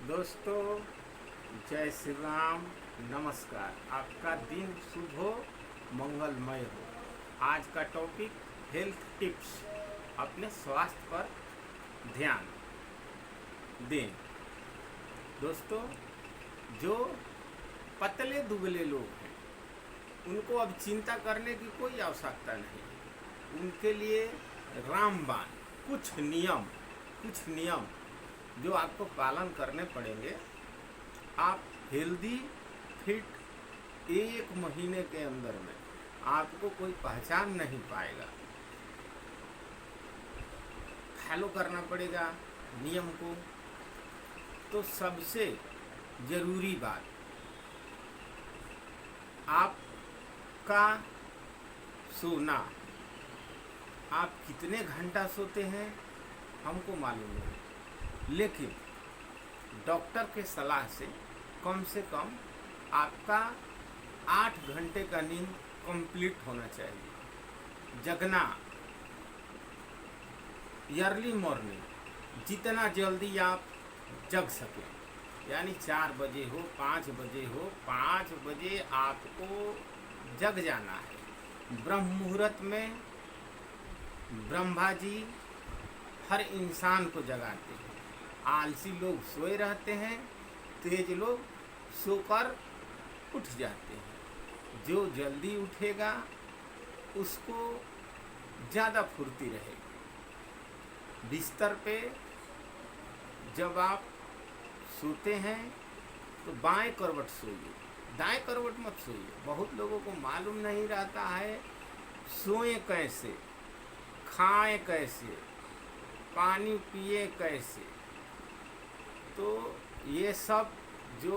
दोस्तों, जय श्री राम। नमस्कार। आपका दिन शुभ हो, मंगलमय हो। आज का टॉपिक हेल्थ टिप्स। अपने स्वास्थ्य पर ध्यान दें। दोस्तों, जो पतले दुबले लोग हैं उनको अब चिंता करने की कोई आवश्यकता नहीं। उनके लिए रामबाण कुछ नियम जो आपको पालन करने पड़ेंगे। आप हेल्दी फिट 1 महीने के अंदर में आपको कोई पहचान नहीं पाएगा। फॉलो करना पड़ेगा नियम को। तो सबसे ज़रूरी बात, आपका सोना। आप कितने घंटा सोते हैं हमको मालूम नहीं, लेकिन डॉक्टर के सलाह से कम आपका 8 घंटे का नींद कंप्लीट होना चाहिए। जगना अर्ली मॉर्निंग, जितना जल्दी आप जग सकें, यानी 4 बजे हो 5 बजे हो, 5 बजे आपको जग जाना है। ब्रह्म मुहूर्त में ब्रह्मा जी हर इंसान को जगाते हैं। आलसी लोग सोए रहते हैं, तेज लोग सोकर उठ जाते हैं। जो जल्दी उठेगा उसको ज़्यादा फुर्ती रहेगी। बिस्तर पे जब आप सोते हैं तो बाएं करवट सोइए, दाएं करवट मत सोइए। बहुत लोगों को मालूम नहीं रहता है सोएं कैसे, खाएं कैसे, पानी पिए कैसे। तो ये सब जो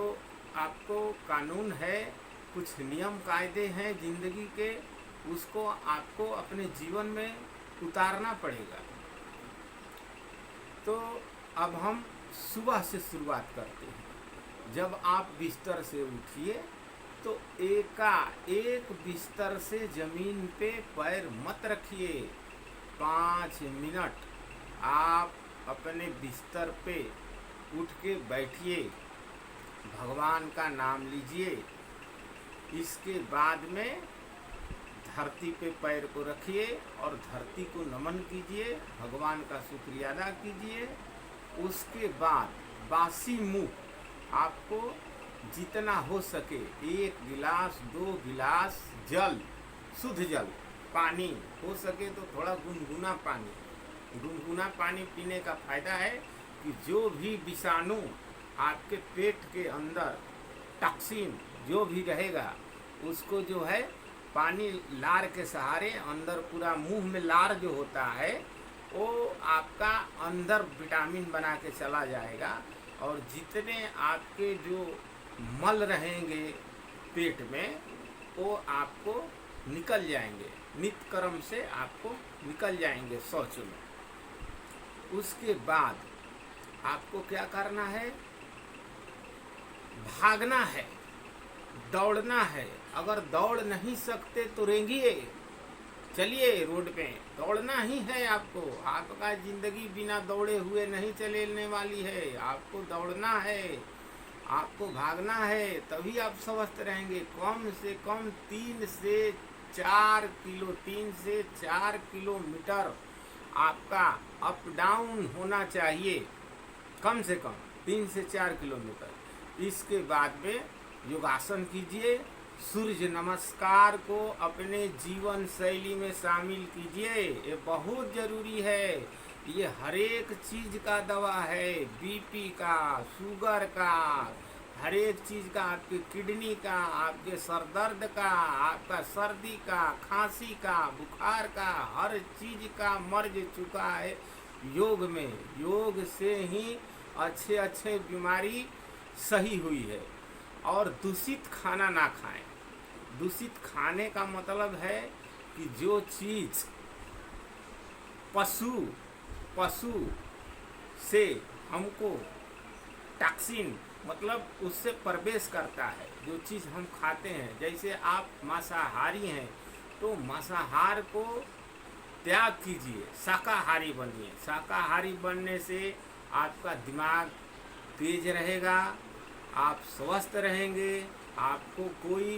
आपको कानून है, कुछ नियम कायदे हैं ज़िंदगी के, उसको आपको अपने जीवन में उतारना पड़ेगा। तो अब हम सुबह से शुरुआत करते हैं। जब आप बिस्तर से उठिए तो एकाएक बिस्तर से ज़मीन पे पैर मत रखिए। 5 मिनट आप अपने बिस्तर पे उठ के बैठिए, भगवान का नाम लीजिए। इसके बाद में धरती पे पैर को रखिए और धरती को नमन कीजिए, भगवान का शुक्रिया अदा कीजिए। उसके बाद बासी मुंह आपको जितना हो सके 1 गिलास 2 गिलास जल, शुद्ध जल, पानी हो सके तो थोड़ा गुनगुना पानी पीने का फ़ायदा है कि जो भी विषाणु आपके पेट के अंदर टॉक्सिन जो भी रहेगा उसको जो है पानी लार के सहारे अंदर, पूरा मुंह में लार जो होता है वो आपका अंदर विटामिन बना के चला जाएगा। और जितने आपके जो मल रहेंगे पेट में वो आपको निकल जाएंगे, नित्य कर्म से आपको निकल जाएंगे शौच में। उसके बाद आपको क्या करना है, भागना है, दौड़ना है। अगर दौड़ नहीं सकते तो रेंगिए, चलिए रोड पे, दौड़ना ही है आपको। आपका ज़िंदगी बिना दौड़े हुए नहीं चलने वाली है। आपको दौड़ना है, आपको भागना है, तभी आप स्वस्थ रहेंगे। कम से कम 3 से 4 किलोमीटर आपका अप डाउन होना चाहिए, कम से कम 3 से 4 किलोमीटर। इसके बाद में योगासन कीजिए, सूर्य नमस्कार को अपने जीवन शैली में शामिल कीजिए। ये बहुत ज़रूरी है। ये हर एक चीज़ का दवा है, बीपी का, शुगर का, हर एक चीज़ का, आपके किडनी का, आपके सर दर्द का, आपका सर्दी का, खांसी का, बुखार का, हर चीज़ का मर्ज चुका है योग में। योग से ही अच्छे बीमारी सही हुई है। और दूषित खाना ना खाएं। दूषित खाने का मतलब है कि जो चीज़ पशु से हमको टॉक्सिन, मतलब उससे प्रवेश करता है, जो चीज़ हम खाते हैं। जैसे आप मांसाहारी हैं तो मांसाहार को त्याग कीजिए, शाकाहारी बनिए। शाकाहारी बनने से आपका दिमाग तेज रहेगा, आप स्वस्थ रहेंगे, आपको कोई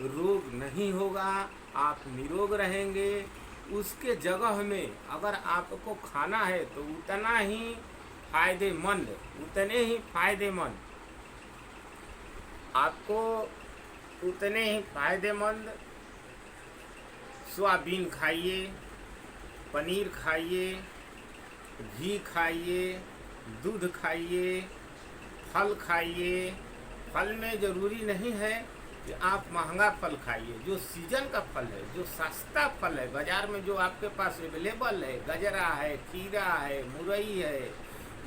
रोग नहीं होगा, आप निरोग रहेंगे। उसके जगह में अगर आपको खाना है तो उतना ही फायदेमंद, उतने ही फायदेमंद आपको, उतने ही फायदेमंद सोयाबीन खाइए, पनीर खाइए, घी खाइए, दूध खाइए, फल खाइए। फल में ज़रूरी नहीं है कि आप महंगा फल खाइए, जो सीजन का फल है, जो सस्ता फल है बाज़ार में जो आपके पास अवेलेबल है, गजरा है, खीरा है, मुरई है,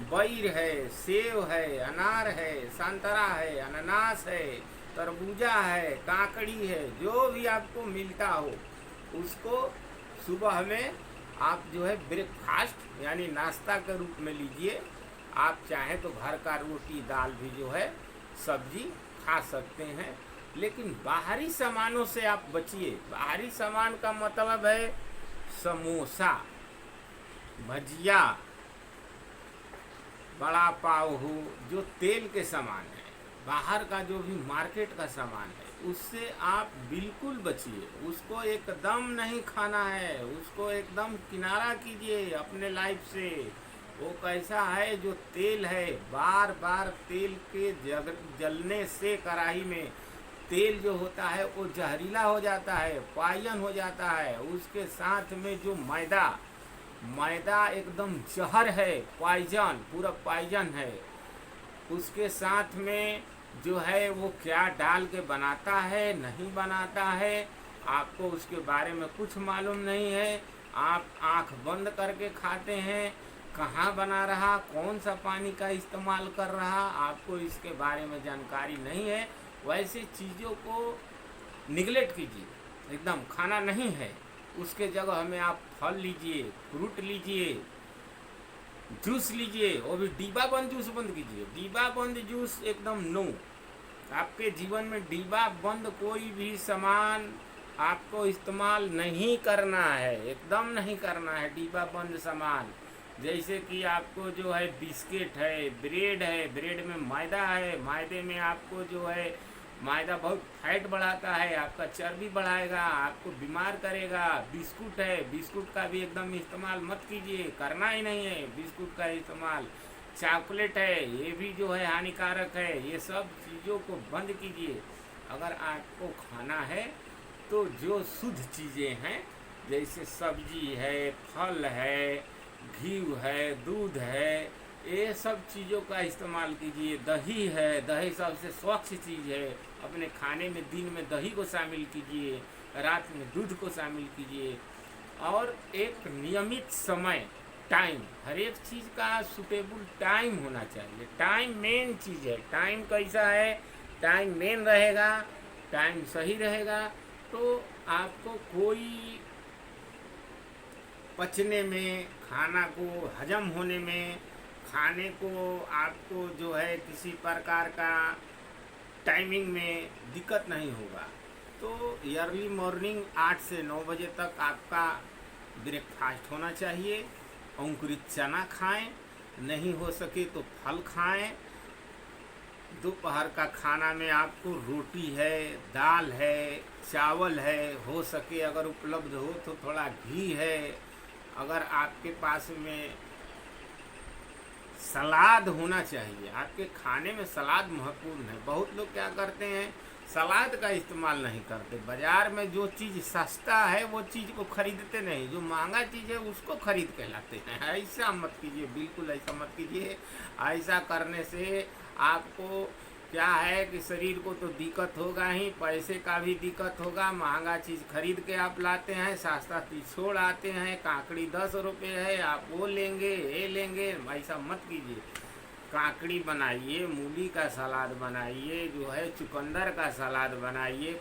बैर है, सेब है, अनार है, संतरा है, अनानास है, तरबूजा है, काकड़ी है, जो भी आपको मिलता हो उसको सुबह में आप जो है ब्रेकफास्ट यानी नाश्ता के रूप में लीजिए। आप चाहें तो घर का रोटी दाल भी जो है सब्जी खा सकते हैं, लेकिन बाहरी सामानों से आप बचिए। बाहरी सामान का मतलब है समोसा, भजिया, बड़ा पाव हो, जो तेल के सामान है, बाहर का जो भी मार्केट का सामान है, उससे आप बिल्कुल बचिए। उसको एकदम नहीं खाना है, उसको एकदम किनारा कीजिए अपने लाइफ से। वो कैसा है, जो तेल है, बार बार तेल के जलने से कढ़ाई में तेल जो होता है वो जहरीला हो जाता है, पॉइजन हो जाता है। उसके साथ में जो मैदा, मैदा एकदम जहर है, पॉइजन, पूरा पॉइजन है। उसके साथ में जो है वो क्या डाल के बनाता है, नहीं बनाता है, आपको उसके बारे में कुछ मालूम नहीं है। आप आंख बंद करके खाते हैं, कहाँ बना रहा, कौन सा पानी का इस्तेमाल कर रहा, आपको इसके बारे में जानकारी नहीं है। वैसे चीज़ों को निगलेक्ट कीजिए, एकदम खाना नहीं है। उसके जगह में आप फल लीजिए, फ्रूट लीजिए, जूस लीजिए, वो भी डिब्बा बंद जूस बंद कीजिए। डिब्बा बंद जूस एकदम नो। आपके जीवन में डिब्बा बंद कोई भी सामान आपको इस्तेमाल नहीं करना है, एकदम नहीं करना है डिब्बा बंद सामान। जैसे कि आपको जो है बिस्किट है, ब्रेड है, ब्रेड में मैदा है, मैदे में आपको जो है मैदा बहुत फैट बढ़ाता है, आपका चर्बी बढ़ाएगा, आपको बीमार करेगा। बिस्कुट है, बिस्कुट का भी एकदम इस्तेमाल मत कीजिए, करना ही नहीं है बिस्कुट का इस्तेमाल। चॉकलेट है, ये भी जो है हानिकारक है। ये सब चीज़ों को बंद कीजिए। अगर आपको खाना है तो जो शुद्ध चीज़ें हैं, जैसे सब्जी है, फल है, घी है, दूध है, ये सब चीज़ों का इस्तेमाल कीजिए। दही है, दही सबसे स्वच्छ चीज़ है। अपने खाने में दिन में दही को शामिल कीजिए, रात में दूध को शामिल कीजिए। और एक नियमित समय, टाइम, हर एक चीज़ का सुटेबल टाइम होना चाहिए। टाइम मेन चीज़ है। टाइम कैसा है, टाइम मेन रहेगा, टाइम सही रहेगा तो आपको कोई पचने में, खाना को हजम होने में, खाने को आपको जो है किसी प्रकार का टाइमिंग में दिक्कत नहीं होगा। तो अर्ली मॉर्निंग 8 से 9 बजे तक आपका ब्रेकफास्ट होना चाहिए। अंकुरित चना खाएं, नहीं हो सके तो फल खाएं। दोपहर का खाना में आपको रोटी है, दाल है, चावल है, हो सके अगर उपलब्ध हो तो थोड़ा घी है। अगर आपके पास में सलाद होना चाहिए, आपके खाने में सलाद महत्वपूर्ण है। बहुत लोग क्या करते हैं, सलाद का इस्तेमाल नहीं करते। बाज़ार में जो चीज़ सस्ता है वो चीज़ को खरीदते नहीं, जो महंगा चीज़ है उसको खरीद के लाते हैं। ऐसा मत कीजिए, बिल्कुल ऐसा मत कीजिए। ऐसा करने से आपको क्या है कि शरीर को तो दिक्कत होगा ही, पैसे का भी दिक्कत होगा। महंगा चीज़ खरीद के आप लाते हैं, सस्ता चीज़ छोड़ आते हैं। काकड़ी 10 रुपये है, आप वो लेंगे, ये लेंगे, ऐसा मत कीजिए। काकड़ी बनाइए, मूली का सलाद बनाइए, जो है चुकंदर का सलाद बनाइए।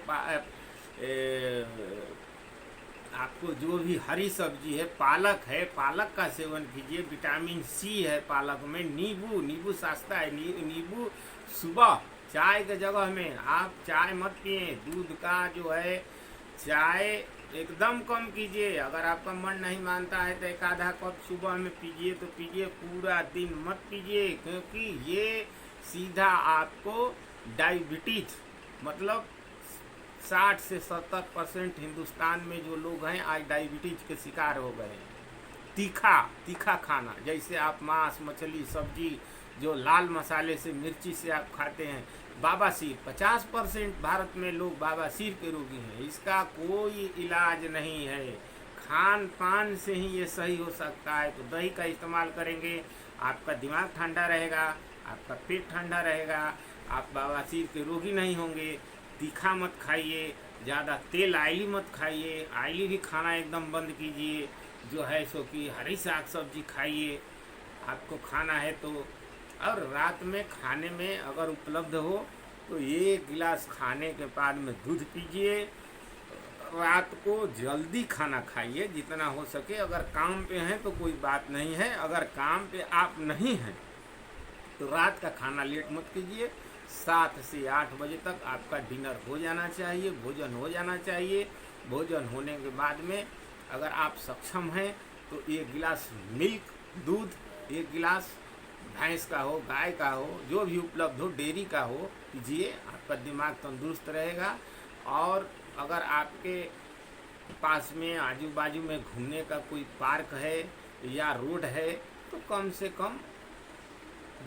आपको जो भी हरी सब्जी है, पालक है, पालक का सेवन कीजिए। विटामिन सी है पालक में। नींबू, नींबू सस्ता है, नींबू सुबह चाय के जगह में आप चाय मत पिए। दूध का जो है चाय एकदम कम कीजिए। अगर आपका मन नहीं मानता है तो 1 आधा कप सुबह में पीजिए तो पीजिए, पूरा दिन मत पीजिए, क्योंकि ये सीधा आपको डायबिटीज, मतलब 60 से 70% हिंदुस्तान में जो लोग हैं आज डायबिटीज के शिकार हो गए हैं। तीखा तीखा खाना, जैसे आप मांस मछली सब्जी जो लाल मसाले से मिर्ची से आप खाते हैं, बवासीर 50% भारत में लोग बवासीर के रोगी हैं। इसका कोई इलाज नहीं है, खान पान से ही ये सही हो सकता है। तो दही का इस्तेमाल करेंगे, आपका दिमाग ठंडा रहेगा, आपका पेट ठंडा रहेगा, आप बवासीर के रोगी नहीं होंगे। तीखा मत खाइए, ज़्यादा तेल आयली मत खाइए, आयली भी खाना एकदम बंद कीजिए। जो है सो कि हरी साग सब्जी खाइए आपको खाना है तो। और रात में खाने में अगर उपलब्ध हो तो 1 गिलास खाने के बाद में दूध पीजिए। रात को जल्दी खाना खाइए जितना हो सके। अगर काम पे हैं तो कोई बात नहीं है, अगर काम पे आप नहीं हैं तो रात का खाना लेट मत कीजिए। 7 से 8 बजे तक आपका डिनर हो जाना चाहिए, भोजन हो जाना चाहिए। भोजन होने के बाद में अगर आप सक्षम हैं तो 1 गिलास मिल्क दूध, 1 गिलास भैंस का हो गाय का हो जो भी उपलब्ध हो डेयरी का हो पीजिए, आपका दिमाग तंदुरुस्त रहेगा। और अगर आपके पास में आजू बाजू में घूमने का कोई पार्क है या रोड है तो कम से कम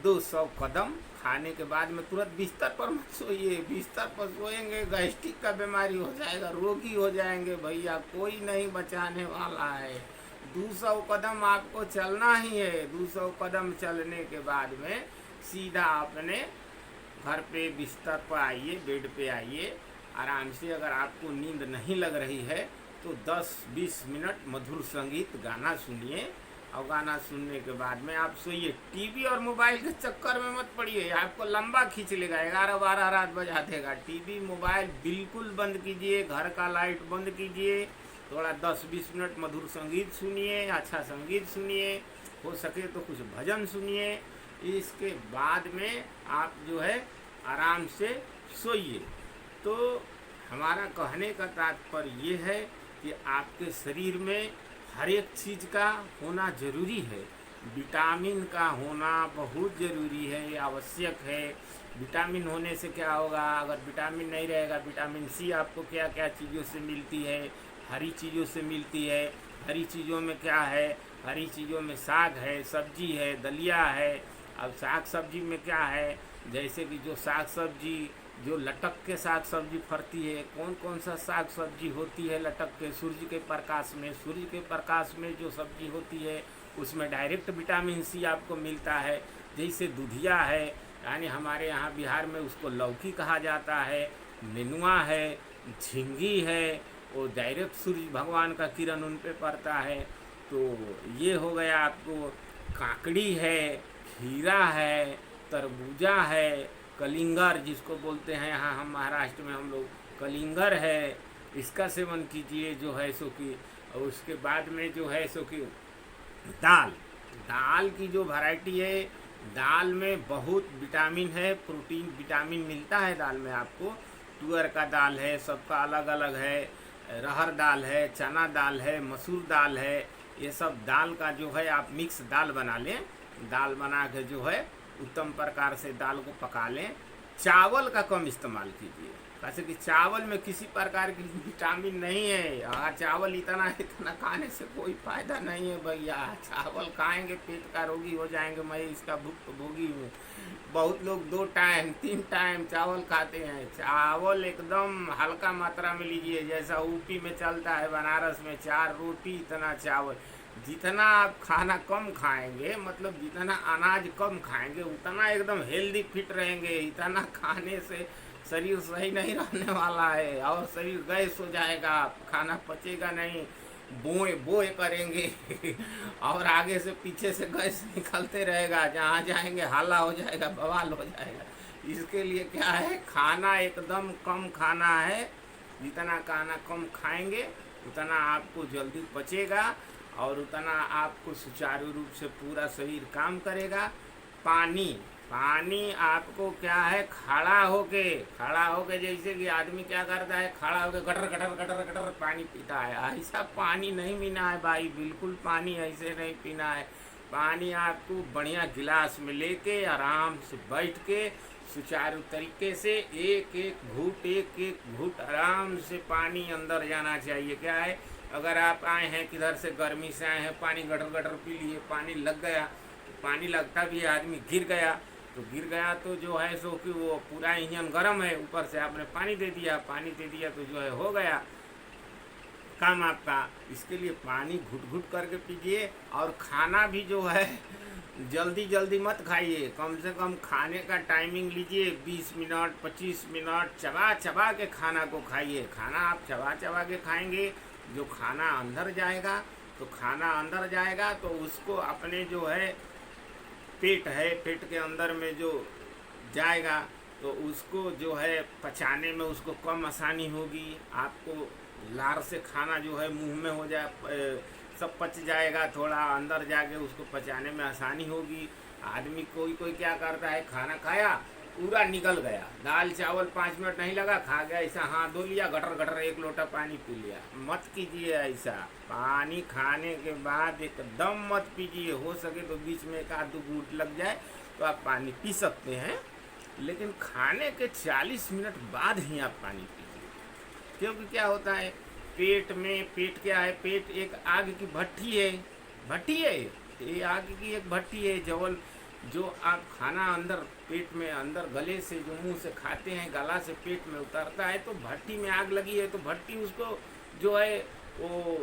200 कदम खाने के बाद में तुरंत बिस्तर पर मत सोइए। बिस्तर पर सोएंगे गैस्ट्रिक का बीमारी हो जाएगा, रोगी हो जाएंगे भैया, कोई नहीं बचाने वाला है। 200 कदम आपको चलना ही है। 200 कदम चलने के बाद में सीधा अपने घर पे बिस्तर पर आइए, बेड पे आइए आराम से। अगर आपको नींद नहीं लग रही है तो 10-20 मिनट मधुर संगीत गाना सुनिए और गाना सुनने के बाद में आप सोइए। टीवी और मोबाइल के चक्कर में मत पड़िए, आपको लंबा खींच लेगा, 11-12 रात बजा देगा। टीवी मोबाइल बिल्कुल बंद कीजिए, घर का लाइट बंद कीजिए, थोड़ा 10-20 मिनट मधुर संगीत सुनिए, अच्छा संगीत सुनिए, हो सके तो कुछ भजन सुनिए। इसके बाद में आप जो है आराम से सोइए। तो हमारा कहने का तात्पर्य ये है कि आपके शरीर में हर एक चीज़ का होना जरूरी है। विटामिन का होना बहुत ज़रूरी है, आवश्यक है। विटामिन होने से क्या होगा, अगर विटामिन नहीं रहेगा, विटामिन सी आपको क्या क्या चीज़ों से मिलती है, हरी चीज़ों से मिलती है। हरी चीज़ों में क्या है, हरी चीज़ों में साग है, सब्जी है, दलिया है। अब साग सब्जी में क्या है, जैसे कि जो साग सब्जी जो लटक के साग सब्जी फरती है, कौन कौन सा साग सब्जी होती है लटक के सूर्य के प्रकाश में। सूर्य के प्रकाश में जो सब्जी होती है उसमें डायरेक्ट विटामिन सी आपको मिलता है। जैसे दुधिया है, यानी हमारे यहाँ बिहार में उसको लौकी कहा जाता है, नेनुआ है, झिंगी है, वो डायरेक्ट सूर्य भगवान का किरण उन पे पड़ता है। तो ये हो गया आपको। काकड़ी है, खीरा है, तरबूजा है, कलिंगर जिसको बोलते हैं यहाँ हम महाराष्ट्र में हम लोग कलिंगर है, इसका सेवन कीजिए जो है सो कि। और उसके बाद में जो है सो कि दाल की जो वैरायटी है, दाल में बहुत विटामिन है, प्रोटीन विटामिन मिलता है दाल में आपको। तुअर का दाल है, सबका अलग अलग है, रहर दाल है, चना दाल है, मसूर दाल है। ये सब दाल का जो है आप मिक्स दाल बना लें, दाल बना के जो है उत्तम प्रकार से दाल को पका लें। चावल का कम इस्तेमाल कीजिए, वैसे कि चावल में किसी प्रकार की विटामिन नहीं है। चावल इतना खाने से कोई फ़ायदा नहीं है भैया। चावल खाएंगे पेट का रोगी हो जाएंगे, मैं इसका भुक्तभोगी हूँ। बहुत लोग 2 टाइम 3 टाइम चावल खाते हैं। चावल एकदम हल्का मात्रा में लीजिए, जैसा यूपी में चलता है, बनारस में 4 रोटी इतना चावल। जितना आप खाना कम खाएंगे, मतलब जितना अनाज कम खाएंगे उतना एकदम हेल्दी फिट रहेंगे। इतना खाने से शरीर सही नहीं रहने वाला है और शरीर गैस हो जाएगा, खाना पचेगा नहीं, बोए करेंगे और आगे से पीछे से गैस निकलते रहेगा, जहाँ जाएंगे हल्ला हो जाएगा, बवाल हो जाएगा। इसके लिए क्या है, खाना एकदम कम खाना है। जितना खाना कम खाएंगे उतना आपको जल्दी पचेगा और उतना आपको सुचारू रूप से पूरा शरीर काम करेगा। पानी आपको क्या है, खड़ा होके जैसे कि आदमी क्या करता है, खड़ा होके गटर गटर गटर गटर पानी पीता है। ऐसा पानी नहीं पीना है भाई, बिल्कुल पानी ऐसे नहीं पीना है। पानी आपको बढ़िया गिलास में लेके आराम से बैठ के सुचारू तरीके से एक एक घूट आराम से पानी अंदर जाना चाहिए। क्या है, अगर आप आए हैं किधर से गर्मी से आए हैं, पानी गटर गटर पी लिए, पानी लग गया, तो पानी लगता भी है, आदमी गिर गया तो जो है सो कि वो पूरा इंजन गर्म है, ऊपर से आपने पानी दे दिया तो जो है हो गया काम आपका। इसके लिए पानी घुट घुट करके पीजिए। और खाना भी जो है जल्दी जल्दी मत खाइए, कम से कम खाने का टाइमिंग लीजिए, 20 मिनट 25 मिनट चबा चबा के खाना को खाइए। खाना आप चबा चबा के खाएंगे, जो खाना अंदर जाएगा तो उसको अपने जो है पेट के अंदर में जो जाएगा तो उसको जो है पचाने में उसको कम आसानी होगी। आपको लार से खाना जो है मुंह में हो जाए, सब पच जाएगा, थोड़ा अंदर जाके उसको पचाने में आसानी होगी। आदमी कोई क्या करता है, खाना खाया पूरा निकल गया, दाल चावल 5 मिनट नहीं लगा, खा गया, ऐसा हाथ धो लिया, गटर गटर 1 लोटा पानी पी लिया। मत कीजिए ऐसा। पानी खाने के बाद एकदम मत पीजिए। हो सके तो बीच में 1-2 घूंट लग जाए तो आप पानी पी सकते हैं, लेकिन खाने के 40 मिनट बाद ही आप पानी पीजिए। क्योंकि क्या होता है, पेट क्या है, पेट एक आग की भट्टी है, ये आग की एक भट्टी है। जो आप खाना अंदर पेट में अंदर गले से जो मुंह से खाते हैं, गला से पेट में उतरता है, तो भट्टी में आग लगी है तो भट्टी उसको जो है वो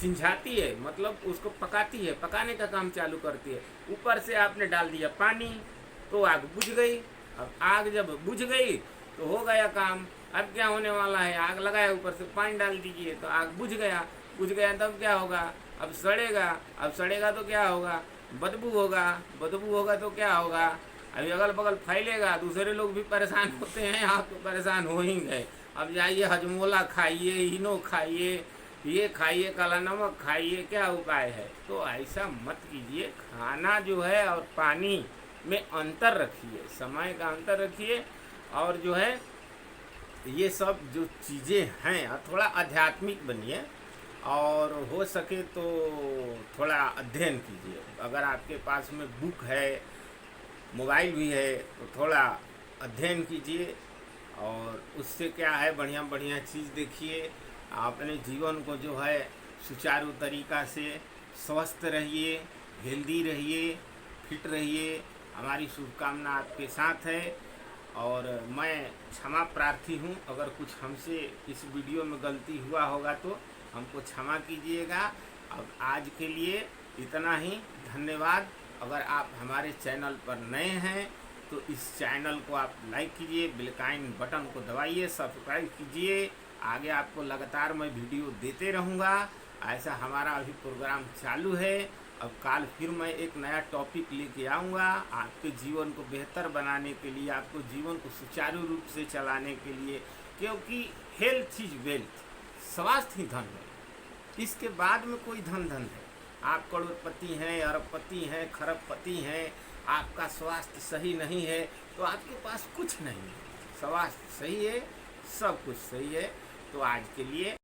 सिंझाती है, मतलब उसको पकाती है, पकाने का काम चालू करती है। ऊपर से आपने डाल दिया पानी तो आग बुझ गई। अब आग जब बुझ गई तो हो गया काम। अब क्या होने वाला है, आग लगाया, ऊपर से पानी डाल दीजिए तो आग बुझ गया तब क्या होगा, अब सड़ेगा तो क्या होगा, बदबू होगा तो क्या होगा, अभी अगल बगल फैलेगा, दूसरे लोग भी परेशान होते हैं, आप तो परेशान हो ही गए। अब जाइए हजमोला खाइए, इनो खाइए, ये खाइए, काला नमक खाइए, क्या उपाय है। तो ऐसा मत कीजिए। खाना जो है और पानी में अंतर रखिए, समय का अंतर रखिए, और जो है ये सब जो चीज़ें हैं थोड़ा आध्यात्मिक बनिए, और हो सके तो थोड़ा अध्ययन कीजिए। अगर आपके पास में बुक है, मोबाइल भी है, तो थोड़ा अध्ययन कीजिए, और उससे क्या है, बढ़िया बढ़िया चीज़ देखिए। अपने जीवन को जो है सुचारू तरीक़ा से स्वस्थ रहिए, हेल्दी रहिए, फिट रहिए। हमारी शुभकामना आपके साथ है, और मैं क्षमा प्रार्थी हूँ। अगर कुछ हमसे इस वीडियो में गलती हुआ होगा तो हमको क्षमा कीजिएगा। अब आज के लिए इतना ही, धन्यवाद। अगर आप हमारे चैनल पर नए हैं तो इस चैनल को आप लाइक कीजिए, बेल आइकन बटन को दबाइए, सब्सक्राइब कीजिए। आगे आपको लगातार मैं वीडियो देते रहूँगा। ऐसा हमारा अभी प्रोग्राम चालू है। अब काल फिर मैं एक नया टॉपिक लेके आऊँगा, आपके जीवन को बेहतर बनाने के लिए, आपको जीवन को सुचारू रूप से चलाने के लिए। क्योंकि हेल्थ इज वेल्थ, स्वास्थ्य ही धन है, इसके बाद में कोई धन है। आप करोड़पति हैं, अरबपति हैं, खरबपति हैं, आपका स्वास्थ्य सही नहीं है तो आपके पास कुछ नहीं है। स्वास्थ्य सही है, सब कुछ सही है। तो आज के लिए